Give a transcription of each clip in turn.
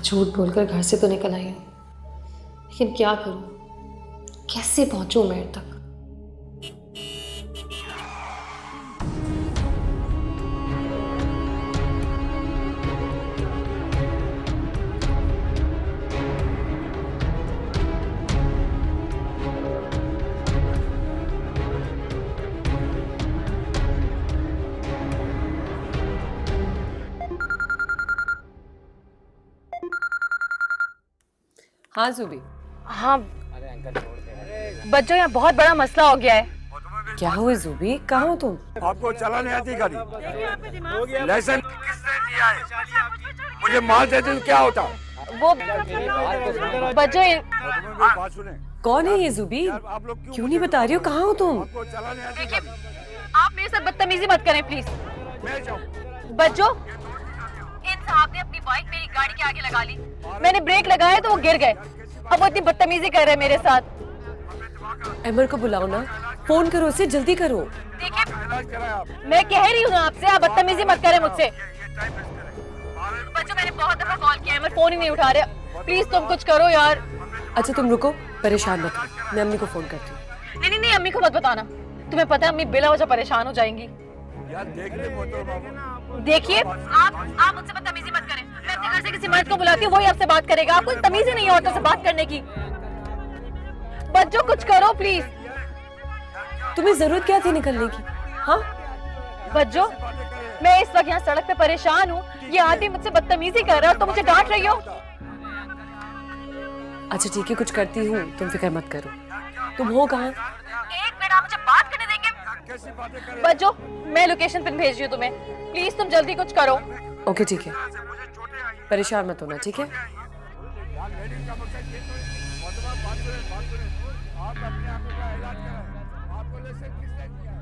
झूठ बोलकर घर से तो निकल आई हूँ, लेकिन क्या करूँ, कैसे पहुंचूं मेरे तक। हाँ जुबी। हाँ बच्चों, यहाँ बहुत बड़ा मसला हो गया है। क्या हुआ जुबी, कहाँ हो तुम? आपको चलाने आती गाड़ी? लाइसेंस किसने दिया है? मुझे मार देते तो क्या होता? वो बच्चों, बात सुने, कौन है ये जुबी? आप लोग क्यों नहीं बता रही हो, कहाँ हो तुम? आपको चलाने आती गाड़ी? आप मेरे साथ बदतमीजी मत करें प्लीज। मैं जाऊँ? बच्चों, इन साहब ने अपनी बाइक मेरी गाड़ी के आगे लगा ली। मैंने ब्रेक लगाया तो वो गिर गए। अब वो इतनी बदतमीजी कर रहे हैं मेरे साथ। अमर को बुलाओ ना, फोन करो उसे, जल्दी करो। देखिए, इलाज कराया आप? मैं कह रही हूँ ना आपसे, आप बदतमीजी मत करें मुझसे। ये टाइम वेस्ट करें। बच्चों, मैंने बहुत दफा कॉल किया है, मैं फोन ही नहीं उठा रहे। प्लीज तुम कुछ करो यार। अच्छा तुम रुको, परेशान मत हो, मैं अम्मी को फोन करती हूँ। नहीं नहीं नहीं, अम्मी को मत बताना। तुम्हें पता है अम्मी बिला वजह परेशान हो जाएंगी। यार देख ले मोहतरम बाबू। देखिए, आप मुझसे बदतमीजी मत करें। मैं अपने घर से किसी मर्द को बुलाती हूँ, वही आपसे बात करेगा। आपको तमीज ही नहीं है औरतों से बात करने की। बच्चों कुछ करो प्लीज। तुम्हें जरूरत क्या थी निकलने की? हाँ बच्चों, मैं इस वक्त यहाँ सड़क पे परेशान हूँ। ये आदमी मुझसे बदतमीजी कर रहा है और तुम मुझे डांट रही हो। अच्छा ठीक है, कुछ करती हूँ, तुम फिक्र मत करो। तुम हो कहाँ? एक मिनट, आप मुझे बात करने देंगे? कैसी बातें कर रहे बच्चों, मैं लोकेशन पिन भेज रही हूँ तुम्हें। प्लीज तुम जल्दी कुछ करो। ओके ठीक है, हैं? मुझे चोटें आई हैं। परेशान मत होना, ठीक है? यार लेडीज का मकसद ये तो है। मोहतरम बात करें। आप अपने आप का इलाज कराएं। आपको लाइसेंस किसने दिया है?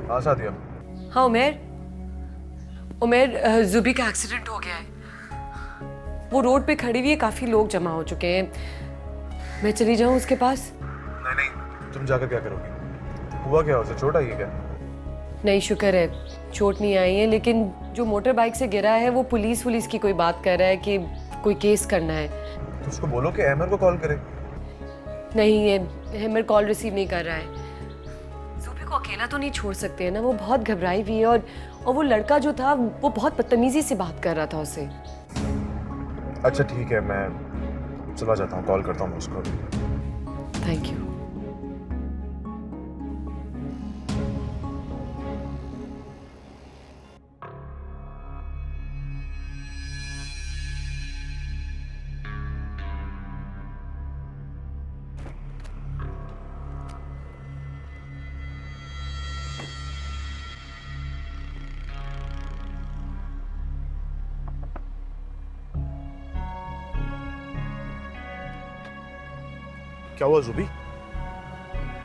हाँ सादिया। हाँ उमेर, जुबी का एक्सीडेंट हो गया है। वो रोड पे खड़ी हुई है, काफी लोग जमा हो चुके हैं। मैं चली जाऊं उसके पास? नहीं नहीं, तुम जाकर क्या करोगी? हुआ क्या, उसे चोट आई है क्या? नहीं शुक्र है चोट नहीं आई है, लेकिन जो मोटर बाइक से गिरा है वो पुलिस की कोई बात कर रहा है कि कोई केस करना है। तो उसको बोलो कि अहमर को कॉल करे। नहीं, ये अहमर कॉल रिसीव नहीं कर रहा है। जुबी को अकेला तो नहीं छोड़ सकते हैं ना, वो बहुत घबराई हुई है। और वो लड़का जो था वो बहुत बदतमीजी से बात कर रहा था उसे। अच्छा ठीक है, मैं चला जाता हूँ, कॉल करता हूँ मैं उसको। Thank you. क्या हुआ जुबी?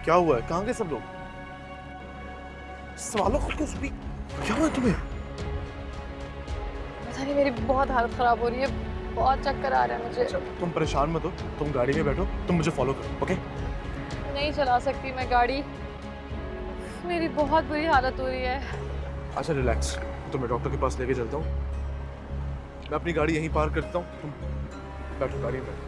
क्या हुआ है? कहाँ गए सब लोग? संभालो खुद को जुबी, क्या हुआ तुम्हें? पता नहीं, मेरी बहुत हालत खराब हो रही है, बहुत चक्कर आ रहा है मुझे। अच्छा तुम परेशान मत हो, तुम गाड़ी में बैठो, तुम मुझे फॉलो करो, ओके? नहीं चला सकती मैं गाड़ी, मेरी बहुत बुरी हालत हो रही है। अच्छा रिलैक्स, तो मैं डॉक्टर के पास लेके चलता हूँ। मैं अपनी गाड़ी यहीं पार्क कर देता हूँ, तुम बैठो गाड़ी में बैठो।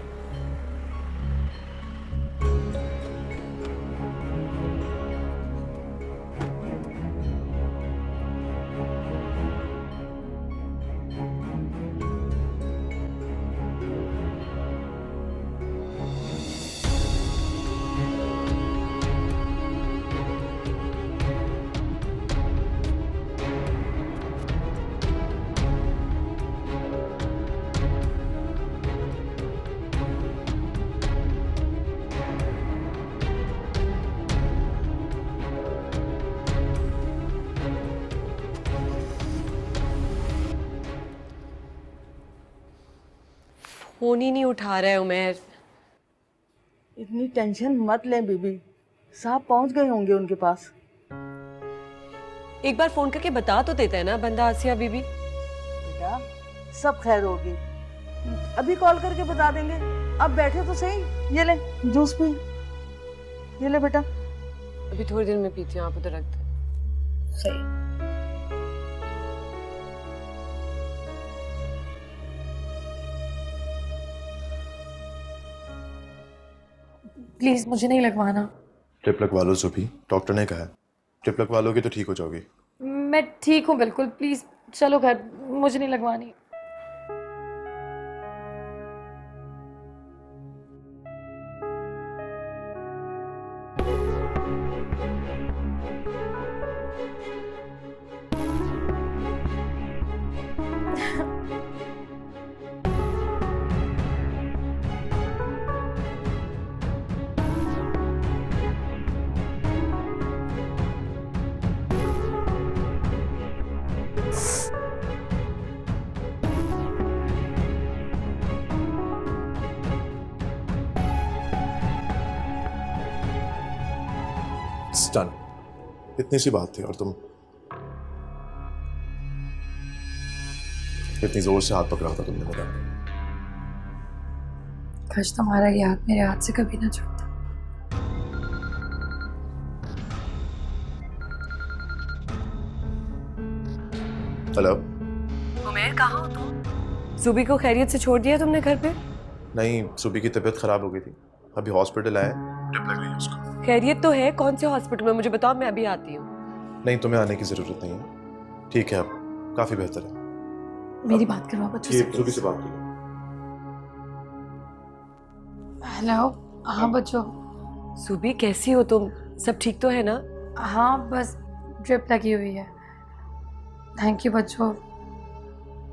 फोन ही नहीं उठा रहा है उमेर। इतनी टेंशन मत लें बीबी, साहब पहुंच गए होंगे उनके पास। एक बार फोन करके बता तो देता है ना बंदा आसिया बीबी। बेटा सब खैर होगी, अभी कॉल करके बता देंगे। अब बैठे तो सही। ये ले जूस पी। ये ले बेटा। अभी थोड़ी देर में पीती हूँ, आप उधर रख दें। सही। प्लीज मुझे नहीं लगवाना। टिप लगवा लो सुबी, डॉक्टर ने कहा है। टिप लगवा लोगे तो ठीक हो जाओगी। मैं ठीक हूँ बिल्कुल, प्लीज चलो घर, मुझे नहीं लगवानी। Done. इतनी सी बात थी और तुम इतनी जोर से हाथ पकड़ा था तुमने मेरा। काश तुम्हारा ये हाथ मेरे हाथ से कभी ना छूटता। हेलो। उमेर कहाँ हो तुम? सुबी को खैरियत से छोड़ दिया तुमने घर पे? नहीं, सुबी की तबीयत खराब हो गई थी, अभी हॉस्पिटल आए, टिप लग रही है उसको। खैरियत तो है, कौन से हॉस्पिटल में मुझे बताओ, मैं अभी आती हूँ। नहीं, तुम्हें आने की जरूरत नहीं है, ठीक है अब काफी बेहतर है। मेरी बात करो बच्चों से। सुबी से बात करो। हेलो। हाँ बच्चों। सुबी कैसी हो तुम? सब ठीक तो है ना? हाँ बस ड्रिप लगी हुई है। थैंक यू बच्चों,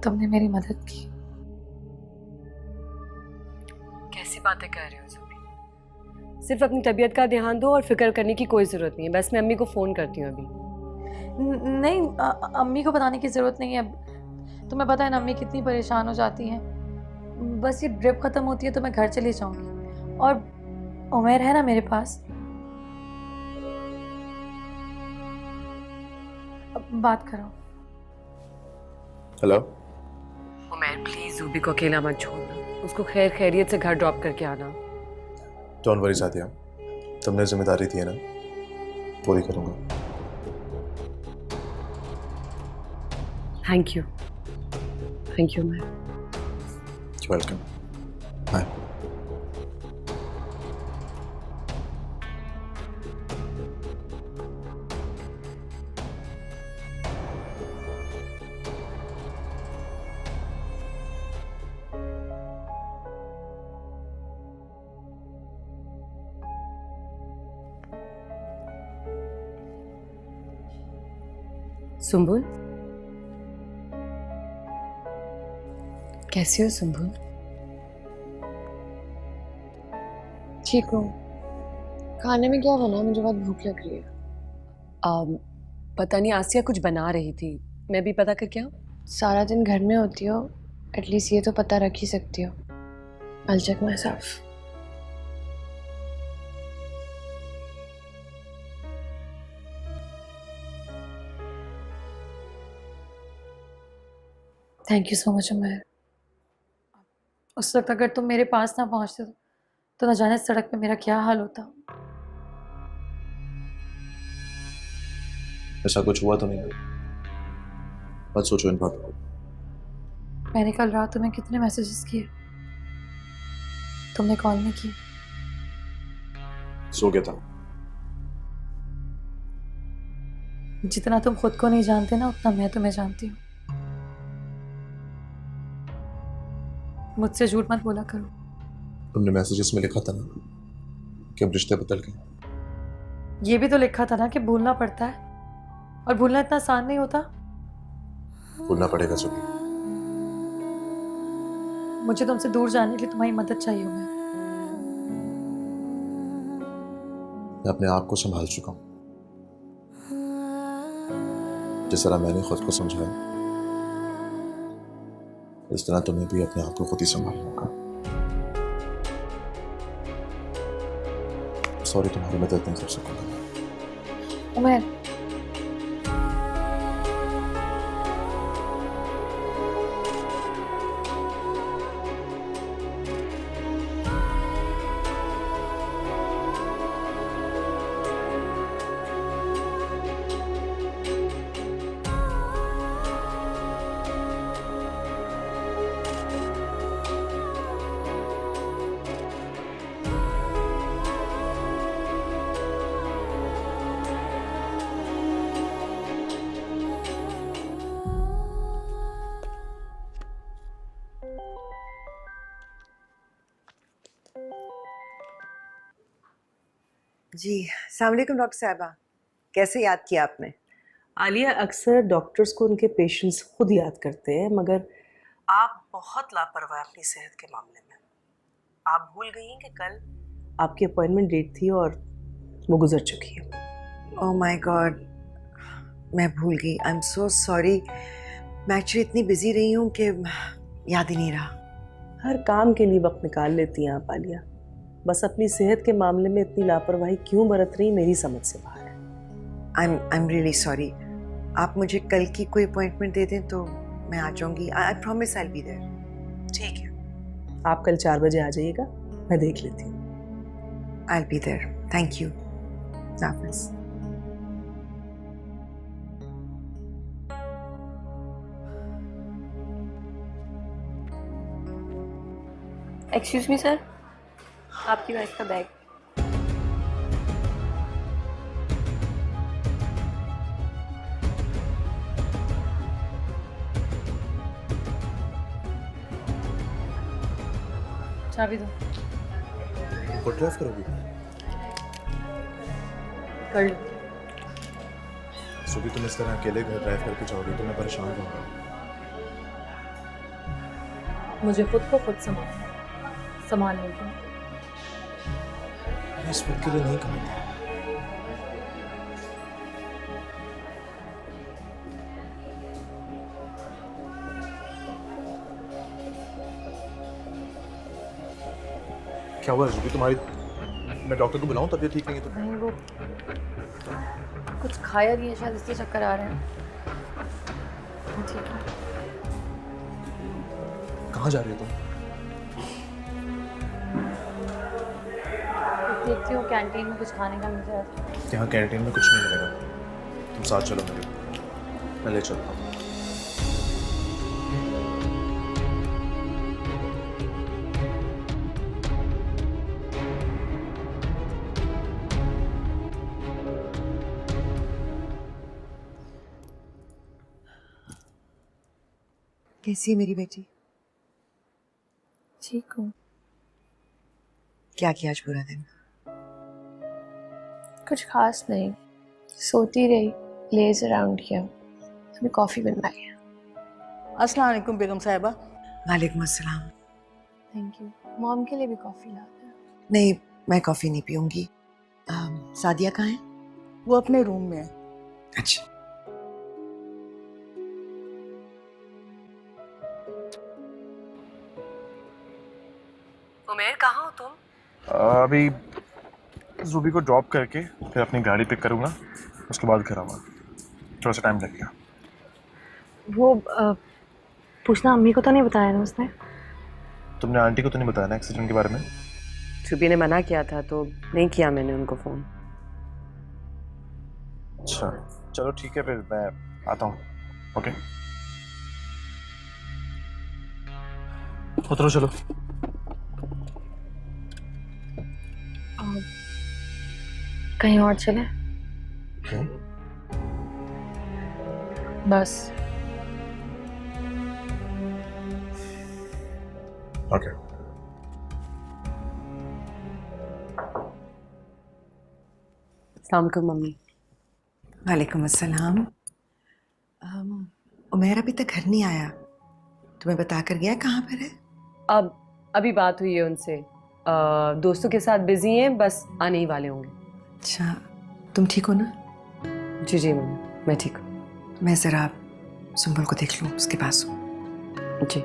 तुमने मेरी मदद की। कैसी बातें कर रहे हो सुबी? सिर्फ अपनी तबीयत का ध्यान दो और फिक्र करने की कोई ज़रूरत नहीं है। बस मैं अम्मी को फ़ोन करती हूँ अभी। नहीं अम्मी को बताने की ज़रूरत नहीं है। तुम्हें पता है ना अम्मी कितनी परेशान हो जाती हैं। बस ये ड्रिप ख़त्म होती है तो मैं घर चली जाऊँगी। और उमेर है ना मेरे पास, अब बात करो। हेलो। उमेर प्लीज़ सुबी को अकेला मत छोड़ना, उसको खैर खैरियत से घर ड्रॉप करके आना। डोंट वरी साथिया, तुमने जिम्मेदारी दी है ना, पूरी करूंगा। थैंक यू मैं। वेलकम। बाय। सुंबुल, कैसी हो सुंबुल? ठीक हूँ। खाने में क्या बना? मुझे बहुत भूख लग रही है। पता नहीं, आसिया कुछ बना रही थी, मैं भी पता करके आऊँ? सारा दिन घर में होती हो, एटलीस्ट ये तो पता रख ही सकती हो। I'll check myself. Thank you so much Umer. उस वक्त अगर तुम मेरे पास ना पहुंचते तो न जाने सड़क पे मेरा क्या हाल होता। ऐसा कुछ हुआ तो नहीं? मत सोचो इन बातों को। मैंने कल रात तुम्हें कितने मैसेजेस किए, तुमने कॉल नहीं की। सो गया था। जितना तुम खुद को नहीं जानते ना, उतना मैं तुम्हें जानती हूँ। मुझसे झूठ मत बोला करो। तुमने मैसेजेस में लिखा था ना कि अब रिश्ते बदल गए। ये भी तो लिखा था ना कि भूलना पड़ता है, और भूलना इतना आसान नहीं होता। भूलना पड़ेगा सुबह। मुझे तुमसे दूर जाने के लिए तुम्हारी मदद चाहिए उमेर। मैं अपने आप को संभाल चुका हूँ, जिस तरह मैंने खुद को समझाया इस तरह तुम्हें भी अपने आप को खुद ही संभालना होगा। सॉरी, तुम्हारी मदद नहीं कर सकूंगा। उमेर, जी अस्सलाम वालेकुम डॉक्टर साहबा, कैसे याद किया आपने? आलिया, अक्सर डॉक्टर्स को उनके पेशेंट्स खुद याद करते हैं, मगर आप बहुत लापरवाह अपनी सेहत के मामले में। आप भूल गई हैं कि कल आपकी अपॉइंटमेंट डेट थी और वो गुजर चुकी है। ओह माय गॉड, मैं भूल गई। I am so sorry. मैं एक्चुअली इतनी बिजी रही हूँ कि याद ही नहीं रहा। हर काम के लिए वक्त निकाल लेती हैं आप आलिया, बस अपनी सेहत के मामले में इतनी लापरवाही क्यों बरत रही मेरी समझ से बाहर है। I am really sorry. आप मुझे कल की कोई अपॉइंटमेंट दे दें तो मैं आ जाऊंगी। I promise I will be there. ठीक है, आप कल 4 बजे आ जाइएगा, मैं देख लेती हूँ। I will be there. Thank you. हाफिज़। एक्सक्यूज मी सर, आपकी वाइफ का बैग। चाबी दो। खुद ड्राइव करोगी? कर लो। सुबह तुम इस तरह अकेले घर ड्राइव करके जाओगे तो मैं परेशान रहूँगा। मुझे खुद को खुद संभाल लूँगी। मैं इस वक्त के लिए नहीं कहा था। क्या हुआ जुबी तुम्हारी? मैं डॉक्टर को बुलाऊं तबीयत ठीक नहीं है तो? नहीं, वो कुछ खाया नहीं है शायद, इसलिए चक्कर आ रहे हैं। ठीक है। कहाँ जा रही हो तुम? देखती हूँ कैंटीन में कुछ खाने का मिल जाए। यहाँ कैंटीन में कुछ नहीं मिलेगा, तुम साथ चलो मेरे, मैं ले चलता हूँ। कैसी है मेरी बेटी? ठीक हूँ। क्या किया आज पूरा दिन? कुछ खास नहीं, सोती रही, लेज अराउंड किया, अभी कॉफ़ी बनवाई है। अस्सलाम वालेकुम बेगम साहिबा। वालेकुम अस्सलाम। Thank you. मॉम के लिए भी कॉफ़ी लाते हैं। नहीं, मैं कॉफ़ी नहीं पीऊंगी। सादिया कहाँ है? वो अपने रूम में है। अच्छा। उमेर, कहाँ हो तुम? अभी जुबी को ड्रॉप करके फिर अपनी गाड़ी पिक करूँगा, उसके बाद घर आऊँगा। थोड़ा सा टाइम लगेगा। वो पूछना, अम्मी को तो नहीं बताया ना उसने? तुमने आंटी को तो नहीं बताया ना एक्सीडेंट के बारे में? छुपी ने मना किया था तो नहीं किया मैंने उनको फ़ोन। अच्छा चलो ठीक है, फिर मैं आता हूँ। ओके उतरो चलो। कहीं और चले? क्यों? बस। ओके। अस्सलाम वालेकुम मम्मी। वालेकुम अस्सलाम। उमेर अभी तक घर नहीं आया, तुम्हें बता कर गया कहाँ पर है? अब अभी बात हुई है उनसे, दोस्तों के साथ बिजी हैं, बस आने ही वाले होंगे। अच्छा, तुम ठीक हो ना? जी जी मम्मी, मैं ठीक हूँ। मैं ज़रा सुंबल को देख लूँ, उसके पास हूँ। जी।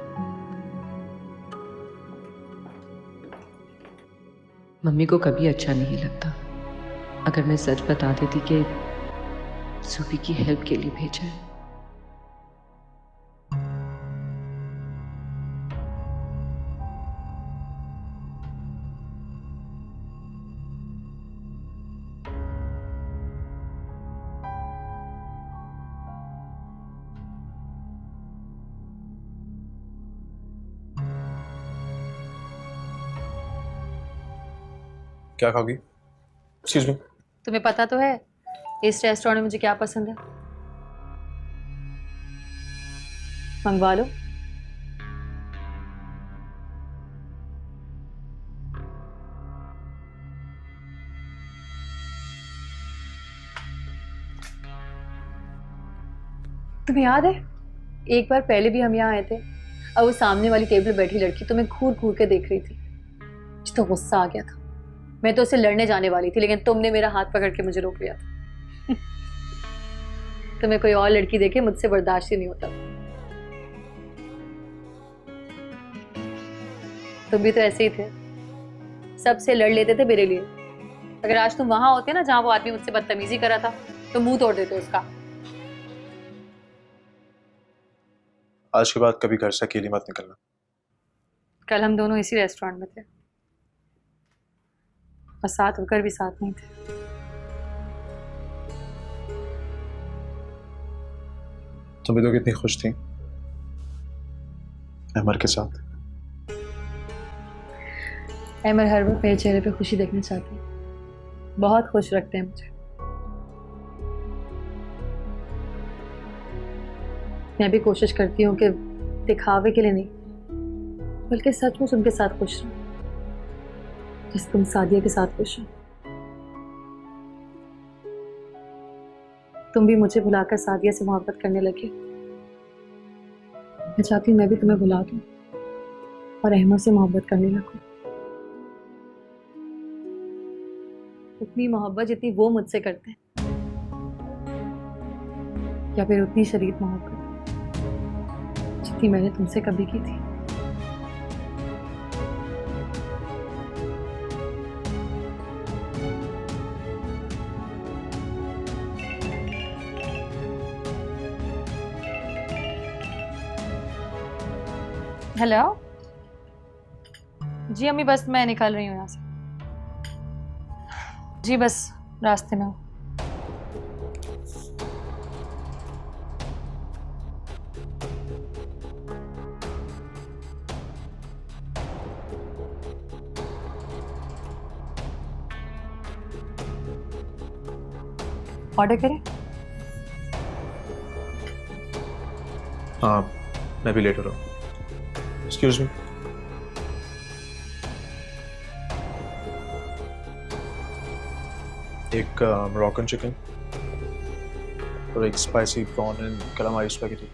मम्मी को कभी अच्छा नहीं लगता अगर मैं सच बता देती कि सूफी की हेल्प के लिए भेजा है। क्या खाओगी? Excuse me. तुम्हें पता तो है इस रेस्टोरेंट में मुझे क्या पसंद है? मंगवा लो। तुम्हें याद है एक बार पहले भी हम यहाँ आए थे और वो सामने वाली टेबल पर बैठी लड़की तुम्हें घूर घूर के देख रही थी। मुझे तो गुस्सा आ गया था। मैं तो उससे लड़ने जाने वाली थी लेकिन तुमने मेरा हाथ पकड़ के मुझे रोक लिया था। तुम्हें कोई और लड़की देखे मुझसे बर्दाश्त ही नहीं होता। तुम भी तो ऐसे ही थे, सबसे लड़ लेते थे मेरे लिए। अगर आज तुम वहां होते ना जहां वो आदमी मुझसे बदतमीजी करा था तो मुंह तोड़ देते उसका। आज के बाद कभी घर से अकेली मत निकलना। कल हम दोनों इसी रेस्टोरेंट में थे और साथ होकर भी साथ नहीं थे। तुम भी तो कितनी खुश थी अमर के साथ। अमर हर वक्त मेरे चेहरे पे खुशी देखना चाहते हैं, बहुत खुश रखते हैं मुझे। मैं भी कोशिश करती हूँ कि दिखावे के लिए नहीं बल्कि सचमुच उनके साथ खुश रहूं, जैसे तुम सादिया के साथ खुश हो। तुम भी मुझे भुलाकर सादिया से मोहब्बत करने लगे। मैं चाहती हूँ मैं भी तुम्हें भुला दूं और अहमद से मोहब्बत करने लगूं। उतनी मोहब्बत जितनी वो मुझसे करते हैं, या फिर उतनी शरीफ मोहब्बत जितनी मैंने तुमसे कभी की थी। हेलो जी अम्मी, बस मैं निकल रही हूँ यहाँ से। जी बस रास्ते में हूँ। ऑर्डर करें? हाँ, मैं भी लेट हो रहा हूँ। Excuse me. एक मोरक्कन चिकन और एक spicy prawn and calamari spaghetti.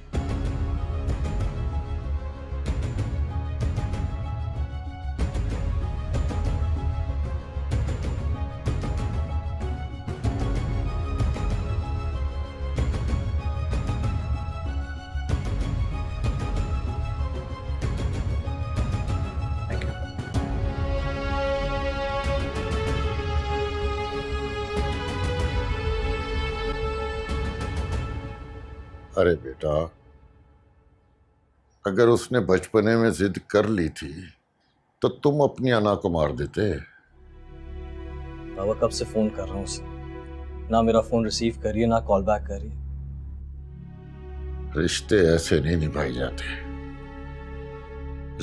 अरे बेटा, अगर उसने बचपने में जिद कर ली थी तो तुम अपनी अना को मार देते। बाबा कब से फोन कर रहा हूँ उसे, ना मेरा फोन रिसीव कर रही है ना कॉल बैक कर रही है। रिश्ते ऐसे नहीं निभाए जाते।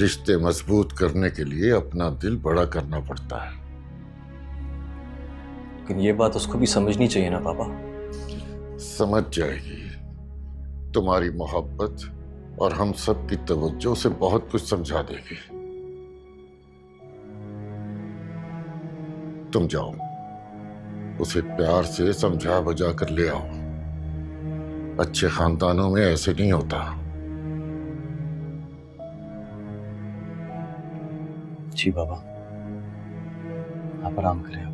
रिश्ते मजबूत करने के लिए अपना दिल बड़ा करना पड़ता है। लेकिन ये बात उसको भी समझनी चाहिए ना पापा। समझ जाएगी। तुम्हारी मोहब्बत और हम सब की तवज्जो से बहुत कुछ समझा देगी। तुम जाओ, उसे प्यार से समझा बुझा कर ले आओ। अच्छे खानदानों में ऐसे नहीं होता। जी बाबा, आप आराम करें। अब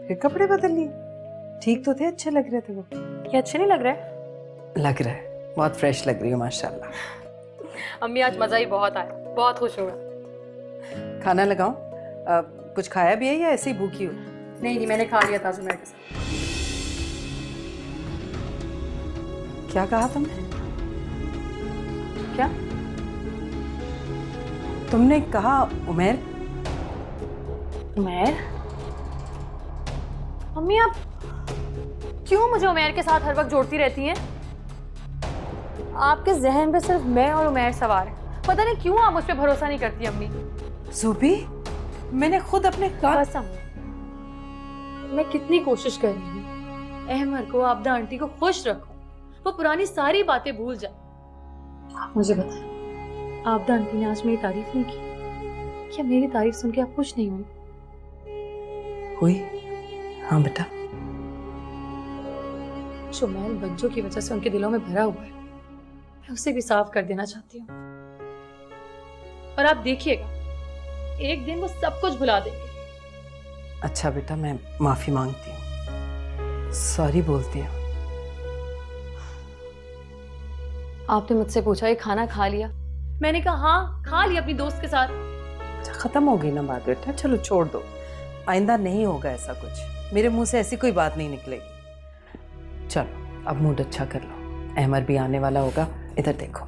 फिर कपड़े बदल लिए? ठीक तो थे, अच्छे लग रहे थे वो। ये अच्छे नहीं लग रहे? लग रहा है, बहुत फ्रेश लग रही हो माशाल्लाह। अम्मी आज मजा ही बहुत आया, बहुत खुश हुआ। खाना लगाऊं? कुछ खाया भी है या ऐसे ही भूखी हो? नहीं मैंने खा लिया था जुमैर के साथ। क्या कहा तुमने? क्या तुमने कहा? उमैर? उमैर? अम्मी आप क्यों मुझे उमैर के साथ हर वक्त जोड़ती रहती हैं? आपके जहन में सिर्फ मैं और उमैर सवार है। पता नहीं क्यों आप मुझ पे भरोसा नहीं करती अम्मी। ज़ुबी, मैंने खुद अपने कान। कसम, मैं कितनी कोशिश कर रही हूँ अहमर को, आबदा आंटी को खुश रखो, वो पुरानी सारी बातें भूल जाए। आप मुझे बताएं, आबदा आंटी ने आज मेरी तारीफ नहीं की? क्या मेरी तारीफ सुन के आप खुश नहीं हुई? हुई? हाँ बेटा। जो मैल बच्चों की वजह से उनके दिलों में भरा हुआ है, मैं उसे भी साफ कर देना चाहती हूँ। और आप देखिएगा, एक दिन वो सब कुछ भुला देंगे। अच्छा बेटा, मैं माफी मांगती हूँ, सॉरी बोलती हूँ। आपने मुझसे पूछा ये खाना खा लिया? मैंने कहा हाँ खा लिया अपनी दोस्त के साथ। अच्छा, खत्म हो गई ना बात बेटा, चलो छोड़ दो, आइंदा नहीं होगा ऐसा कुछ, मेरे मुंह से ऐसी कोई बात नहीं निकलेगी। चलो अब मूड अच्छा कर लो, अहमर भी आने वाला होगा। इधर देखो,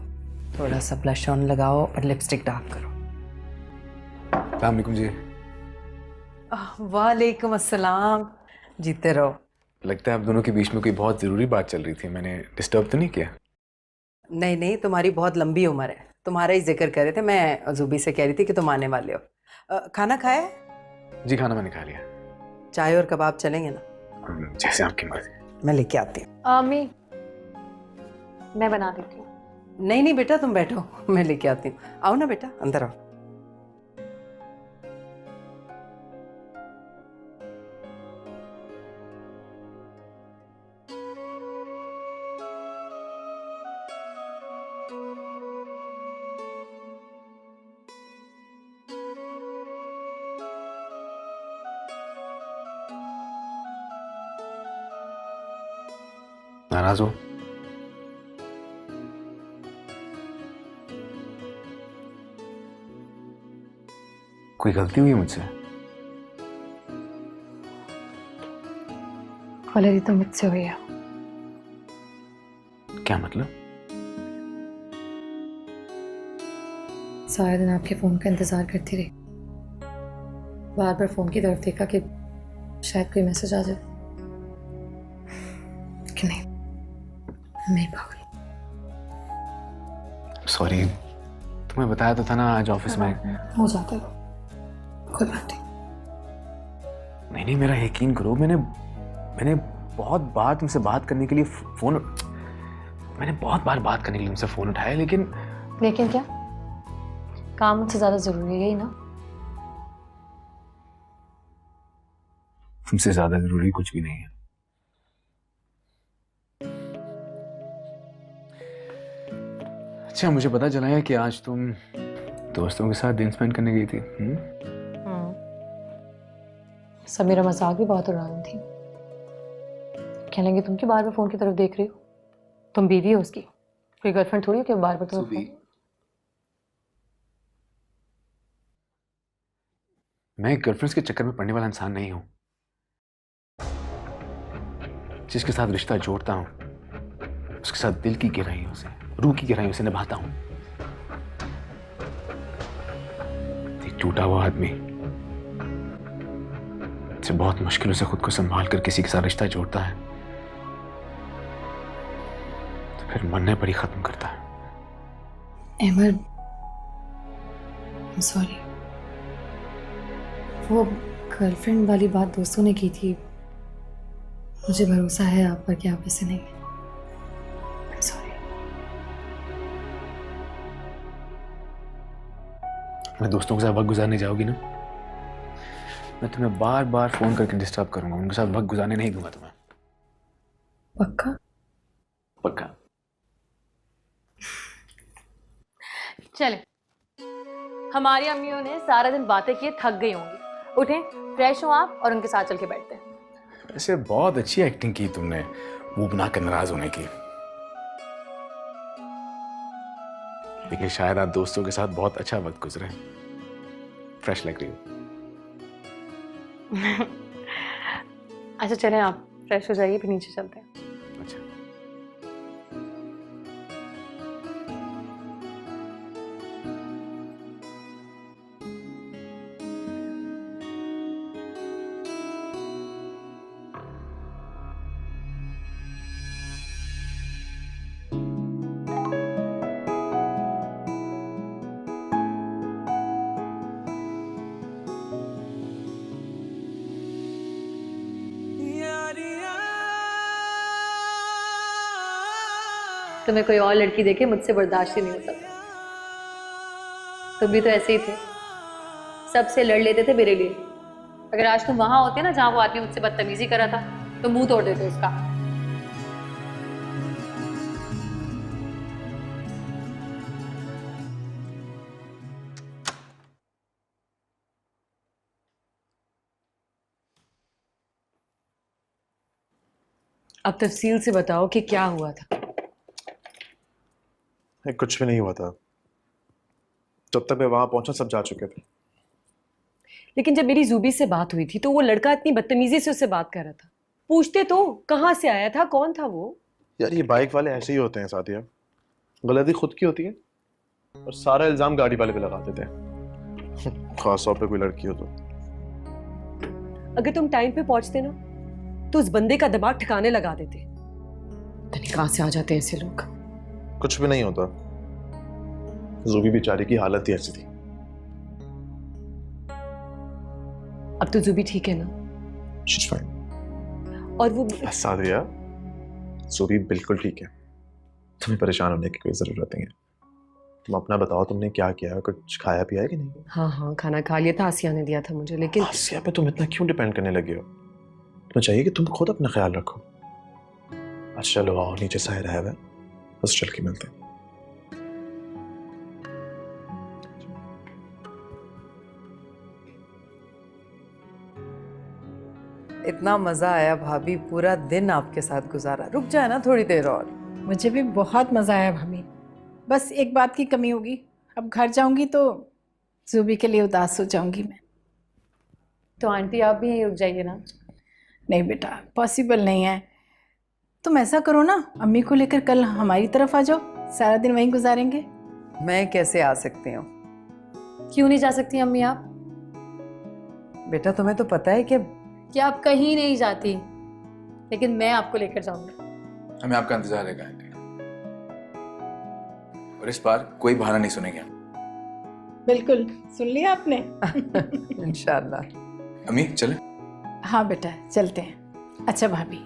थोड़ा सा ब्लश ऑन लगाओ और लिपस्टिक डार्क करो। अस्सलाम वालेकुम जी। वालेकुम अस्सलाम, जीते रहो। लगता है आप दोनों के बीच में कोई बहुत ज़रूरी बात चल रही थी, मैंने डिस्टर्ब तो नहीं किया? नहीं नहीं, तुम्हारी बहुत लंबी उम्र है, तुम्हारा ही जिक्र कर रहे थे। मैं जुबी से कह रही थी कि तुम आने वाले हो। खाना खाया? जी खाना मैंने खा लिया। चाय और कबाब चलेंगे ना? जैसे आपकी मर्जी। मैं लेके आती हूँ। अम्मी, मैं बना देती हूँ। नहीं नहीं बेटा, तुम बैठो, मैं लेके आती हूँ। आओ ना बेटा, अंदर आओ। नाराज हो? कोई गलती हुई मुझसे? गलती तो मुझसे हुई है। क्या मतलब? सारा दिन आपके फोन का इंतजार करती रही, बार बार फोन की तरफ देखा कि शायद कोई मैसेज आ जाए, कि नहीं, मैं पागल। सॉरी, तुम्हें बताया तो था ना आज ऑफिस में। हो जाता है, कोई बात नहीं। नहीं नहीं, मेरा यकीन करो, मैंने बहुत बार तुमसे बात करने के लिए मैंने बहुत बार बात करने के लिए तुमसे फोन उठाया, लेकिन क्या काम मुझसे ज्यादा जरूरी है, यही ना? तुमसे ज्यादा जरूरी कुछ भी नहीं है। अच्छा, मुझे पता चला है कि आज तुम दोस्तों के साथ दिन स्पेंड करने गई थी। सब मेरा मजाक भी बहुत उड़ा रही थी, कहने लगे तुम क्यों बार बार फोन की तरफ देख रही हो, तुम बीवी हो उसकी, कोई गर्लफ्रेंड थोड़ी हो कि बार बार तुम्हें। मैं गर्लफ्रेंड्स के चक्कर में पड़ने वाला इंसान नहीं हूं। जिसके साथ रिश्ता जोड़ता हूं, उसके साथ दिल की गहराइयों से, रूह की गहराइयों से निभाता हूं। एक टूटा हुआ आदमी से बहुत मुश्किलों से खुद को संभाल कर किसी के साथ रिश्ता जोड़ता है, तो फिर मरने पर ही खत्म करता है। अहमर, सॉरी, वो गर्लफ्रेंड वाली बात दोस्तों ने की थी, मुझे भरोसा है आप पर कि आप ऐसे नहीं। सॉरी। अपने दोस्तों के साथ वक्त गुजारने जाओगी ना, मैं तुम्हें बार बार फोन करके डिस्टर्ब करूंगा, उनके साथ वक्त गुजारने नहीं दूंगा तुम्हें। पक्का? पक्का। चले, हमारी अम्मियों ने सारा दिन बातें किए, थक गई होंगी, उठें, फ्रेश हो आप और उनके साथ चल के बैठते हैं। वैसे बहुत अच्छी एक्टिंग की तुमने, मुंह बनाकर नाराज होने की, लेकिन शायद आप दोस्तों के साथ बहुत अच्छा वक्त गुजरे, फ्रेश लग रही हो। अच्छा चलें, आप फ्रेश हो जाइए, फिर नीचे चलते हैं। अच्छा। तुम्हें कोई और लड़की देखे मुझसे बर्दाश्त ही नहीं होता। तुम भी तो ऐसे ही थे, सबसे लड़ लेते थे मेरे लिए। अगर आज तुम वहां होते ना जहां वो आदमी मुझसे बदतमीजी कर रहा था तो मुंह तोड़ देते उसका। अब तफसील से बताओ कि क्या हुआ था। कुछ भी नहीं हुआ था। जब तक मैं वहां पहुंचा सब जा चुके थे। लेकिन जब मेरी जूबी से बात हुई थी तो वो लड़का इतनी बदतमीजी से उससे बात कर रहा था। पूछते तो कहाँ से आया था, कौन था वो। यार ये बाइक वाले ऐसे ही होते हैं साथिया, गलती खुद की होती है और सारा इल्जाम गाड़ी वाले पे लगा देते हैं, खास तौर पे कोई लड़की हो तो। अगर तुम टाइम पे पहुंचते ना तो उस बंदे का दिमाग ठिकाने लगा देते। पता नहीं कहां से आ जाते हैं ऐसे लोग। कुछ भी नहीं होता, जूबी बेचारी की हालत ही ऐसी थी। अब तो जूबी ठीक है ना? She's fine। और वो सादिया, जूबी बिल्कुल ठीक है, तुम्हें परेशान होने की कोई जरूरत नहीं है। तुम अपना बताओ, तुमने क्या किया, कुछ खाया पिया है कि नहीं? हाँ खाना खा लिया था, आसिया ने दिया था मुझे। लेकिन आसिया पे तुम इतना क्यों डिपेंड करने लगे हो? तुम्हें चाहिए कि तुम खुद अपना ख्याल रखो। अच्छा चलो आओ, नीचे साहिर है वह, बस चल के मिलते हैं। इतना मजा आया भाभी, पूरा दिन आपके साथ गुजारा। रुक जाए ना थोड़ी देर और। मुझे भी बहुत मज़ा आया भाभी, बस एक बात की कमी होगी। अब घर जाऊंगी तो जूबी के लिए उदास हो जाऊंगी मैं। तो आंटी आप भी यहीं रुक जाइए ना। नहीं बेटा, पॉसिबल नहीं है। तुम ऐसा करो ना, अम्मी को लेकर कल हमारी तरफ आ जाओ, सारा दिन वहीं गुजारेंगे। मैं कैसे आ सकती हूँ? क्यों नहीं जा सकती अम्मी आप? बेटा तुम्हें तो पता है कि आप कहीं नहीं जाती, लेकिन मैं आपको लेकर जाऊंगी। हमें आपका इंतजार है आंटी, और इस बार कोई बहाना नहीं सुनेंगे हम। बिल्कुल, सुन लिया आपने। इंशाल्लाह। अम्मी चले? हाँ बेटा चलते हैं। अच्छा भाभी,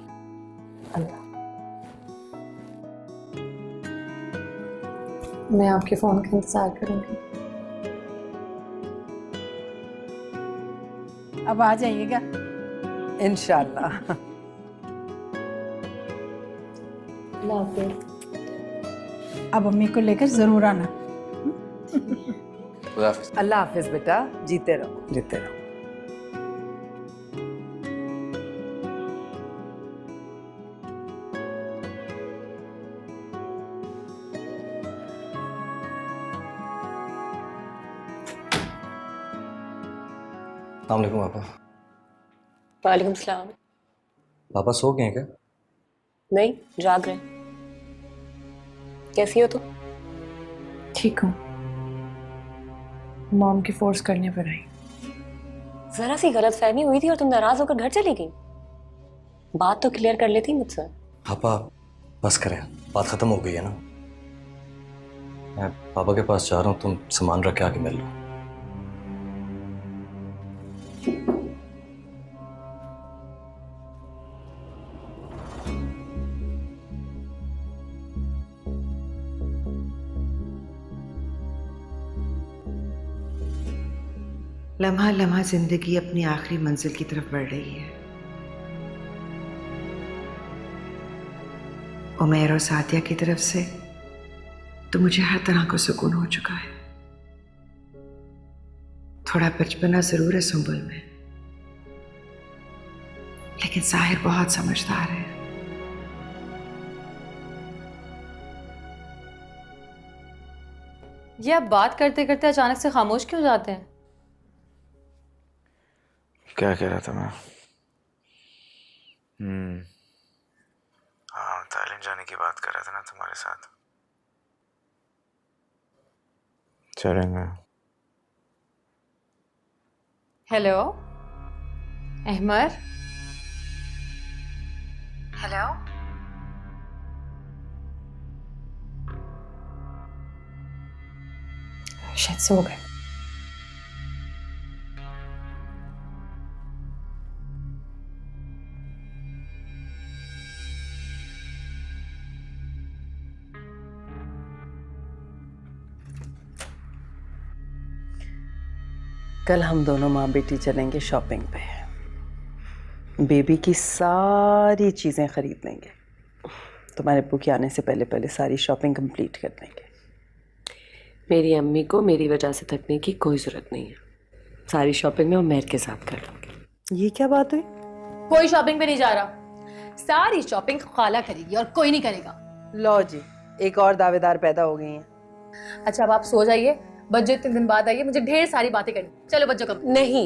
मैं आपके फोन का इंतजार करूंगी। अब आ जाइएगा। इंशाल्लाह। अब अम्मी को लेकर जरूर आना। खुदा हाफिज। अल्लाह हाफिज बेटा, जीते रहो जीते रहो। अस्सलाम वालेकुम पापा। वालेकुम सलाम। पापा सो गए हैं क्या? नहीं, जाग रहे। कैसी हो तुम? ठीक हूँ, मॉम के फोर्स करने पर आई। जरा सी गलतफहमी हुई थी और तुम नाराज होकर घर चली गई। बात तो क्लियर कर लेती मुझसे। पापा बस करें, बात खत्म हो गई है ना। मैं पापा के पास जा रहा हूँ, तुम सामान रख के आके मिल लो। लम्हा लम्हा जिंदगी अपनी आखिरी मंजिल की तरफ बढ़ रही है। उमैर और सादिया की तरफ से तो मुझे हर तरह का सुकून हो चुका है। थोड़ा बचपना जरूर है सुंबुल में, लेकिन साहिर बहुत समझदार है। ये आप बात करते करते अचानक से खामोश क्यों जाते हैं? क्या कह रहा था मैं? हाँ, ताइलैंड जाने की बात कर रहा था ना तुम्हारे साथ। चलेंगे। हेलो अहमर। हेलो, शायद सो गए। कल हम दोनों माँ बेटी चलेंगे शॉपिंग पे, बेबी की सारी चीज़ें खरीद लेंगे। तुम्हारे अब्बू के आने से पहले पहले सारी शॉपिंग कंप्लीट कर लेंगे। मेरी अम्मी को मेरी वजह से थकने की कोई ज़रूरत नहीं है। सारी शॉपिंग में उमैर के साथ कर लूँगी। ये क्या बात हुई? कोई शॉपिंग पे नहीं जा रहा, सारी शॉपिंग खाला करेगी और कोई नहीं करेगा। लो जी, एक और दावेदार पैदा हो गई हैं। अच्छा अब आप सो जाइए, बच्चो इतने दिन बाद आइए, मुझे ढेर सारी बातें करनी। चलो बच्चों कम। नहीं,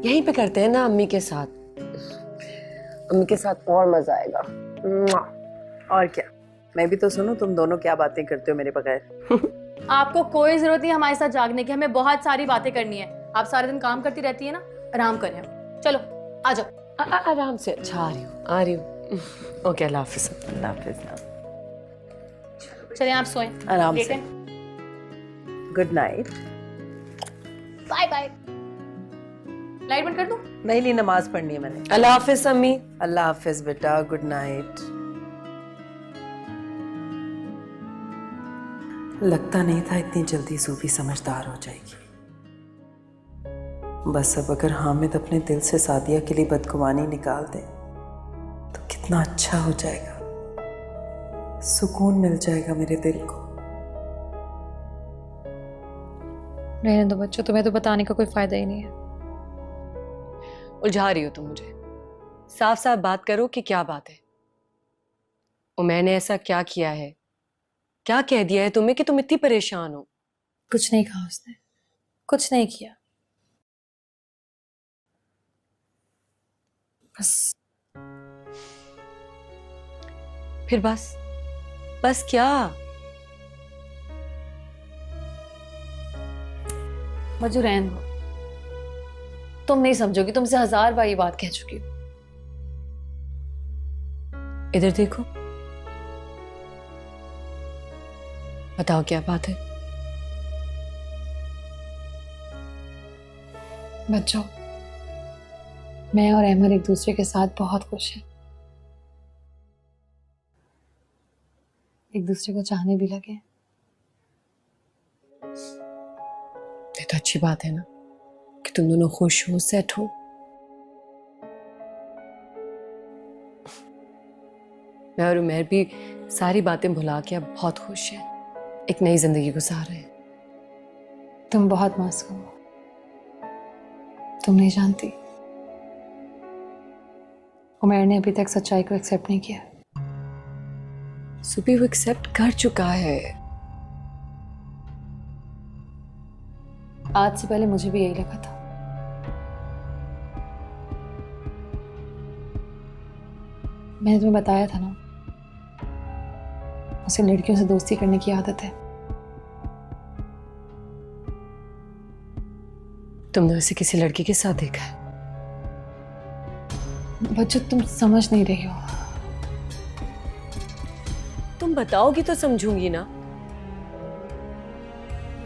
यहीं पे करते हैं ना अम्मी के साथ। अम्मी के साथ और मजा आएगा। और क्या, मैं भी तो सुनूं तुम दोनों क्या बातें करते हो मेरे बगैर। आपको कोई जरूरत नहीं हमारे साथ जागने की, हमें बहुत सारी बातें करनी है। आप सारे दिन काम करती रहती है ना, आराम करें। चलो आ जाओ। आराम से। अच्छा आ रही हूँ। ओके, अल्लाह हाफिज़। अल्लाह हाफिज़। चलिए आप सोएं आराम से। लेटें। Good night. Bye bye. Light बंद कर दूं? नहीं ली, नमाज पढ़नी है मैंने। अल्लाह हाफिज़ अम्मी। अल्लाह हाफिज़ बेटा, गुड नाइट। लगता नहीं था इतनी जल्दी सूफी समझदार हो जाएगी। बस अब अगर हामिद अपने दिल से सादिया के लिए बदगुमानी निकाल दे तो कितना अच्छा हो जाएगा, सुकून मिल जाएगा मेरे दिल को। रहने दो बच्चों, तुम्हें तो बताने का कोई फायदा ही नहीं है। उलझा रही हो तुम मुझे। साफ साफ बात करो कि क्या बात है। और मैंने ऐसा क्या किया है, क्या कह दिया है तुम्हें कि तुम इतनी परेशान हो? कुछ नहीं कहा उसने, कुछ नहीं किया। बस। फिर बस? बस क्या? मजू रहने दो, तुम नहीं समझोगी, तुमसे 1000 बार ये बात कह चुकी हूँ। इधर देखो, बताओ क्या बात है? बच्चों, मैं और अहमद एक दूसरे के साथ बहुत खुश हैं, एक दूसरे को चाहने भी लगे। ये तो अच्छी बात है ना कि तुम दोनों खुश हो, सेट हो। मैं और उमैर भी सारी बातें भुला के अब बहुत खुश हैं, एक नई जिंदगी गुजार रहे हैं। तुम बहुत मासूम हो, तुम नहीं जानती, उमैर ने अभी तक सच्चाई को एक्सेप्ट नहीं किया। सुबह वो एक्सेप्ट कर चुका है। आज से पहले मुझे भी यही लगा था। मैंने तुम्हें बताया था ना, उसे लड़कियों से दोस्ती करने की आदत है। तुमने उसे किसी लड़की के साथ देखा है? बच्चों, तुम समझ नहीं रही हो। तुम बताओगी तो समझूंगी ना।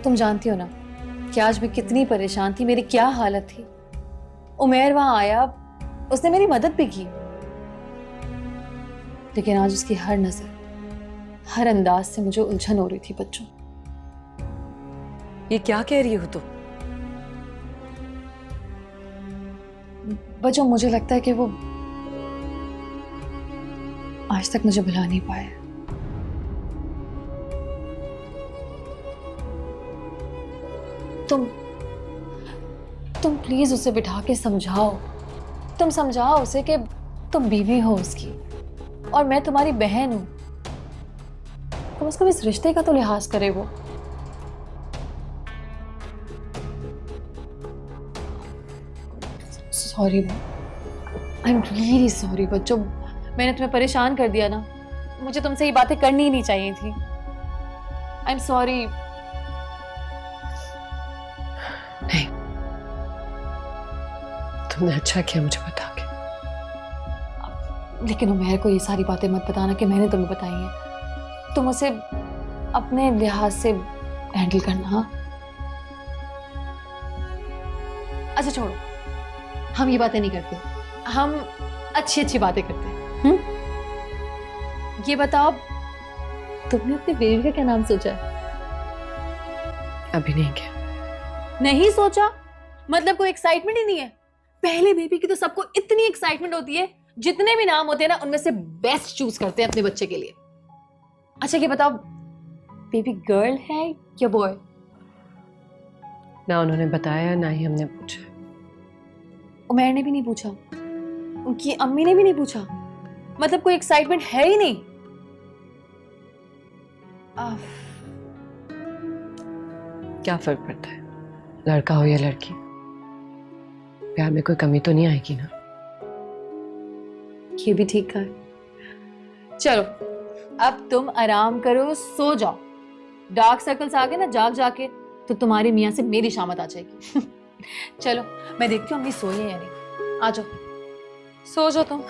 तुम जानती हो ना कि आज मैं कितनी परेशान थी, मेरी क्या हालत थी। उमैर वहां आया, उसने मेरी मदद भी की, लेकिन आज उसकी हर नजर, हर अंदाज से मुझे उलझन हो रही थी। बच्चों, ये क्या कह रही हो तुम? बच्चों, मुझे लगता है कि वो आज तक मुझे भुला नहीं पाए। तुम प्लीज उसे बिठा के समझाओ। तुम समझाओ उसे कि तुम बीवी हो उसकी और मैं तुम्हारी बहन हूं। कम से कम इस रिश्ते का तो लिहाज करे वो। Sorry, I am really sorry बच्चों, मैंने तुम्हें परेशान कर दिया ना। मुझे तुमसे ये बातें करनी ही नहीं चाहिए थी। I am sorry. नहीं, तुमने अच्छा किया मुझे बता के। लेकिन उमैर को ये सारी बातें मत बताना कि मैंने तुम्हें बताई हैं। तुम उसे अपने लिहाज से हैंडल करना। हाँ, अच्छा छोड़ो, हम ये बातें नहीं करते, हम अच्छी अच्छी बातें करते हैं। ये बताओ, तुमने अपने बेबी का क्या नाम सोचा है? अभी नहीं क्या? नहीं सोचा? मतलब कोई एक्साइटमेंट ही नहीं है। पहले बेबी की तो सबको इतनी एक्साइटमेंट होती है, जितने भी नाम होते हैं ना उनमें से बेस्ट चूज करते हैं अपने बच्चे के लिए। अच्छा ये बताओ, बेबी गर्ल है या बॉय? ना उन्होंने बताया ना ही हमने पूछा। उमैर ने भी नहीं पूछा, उनकी अम्मी ने भी नहीं पूछा, मतलब कोई एक्साइटमेंट है ही नहीं। क्या फर्क पड़ता है, लड़का हो या लड़की, प्यार में कोई कमी तो नहीं आएगी ना। ये भी ठीक है। चलो अब तुम आराम करो, सो जाओ। डार्क सर्कल्स आ गए ना जाग जाके तो तुम्हारी मियाँ से मेरी शामत आ जाएगी। चलो मैं देखती हूँ अम्मी सोई है या नहीं। आ जाओ, सो जाओ तुम।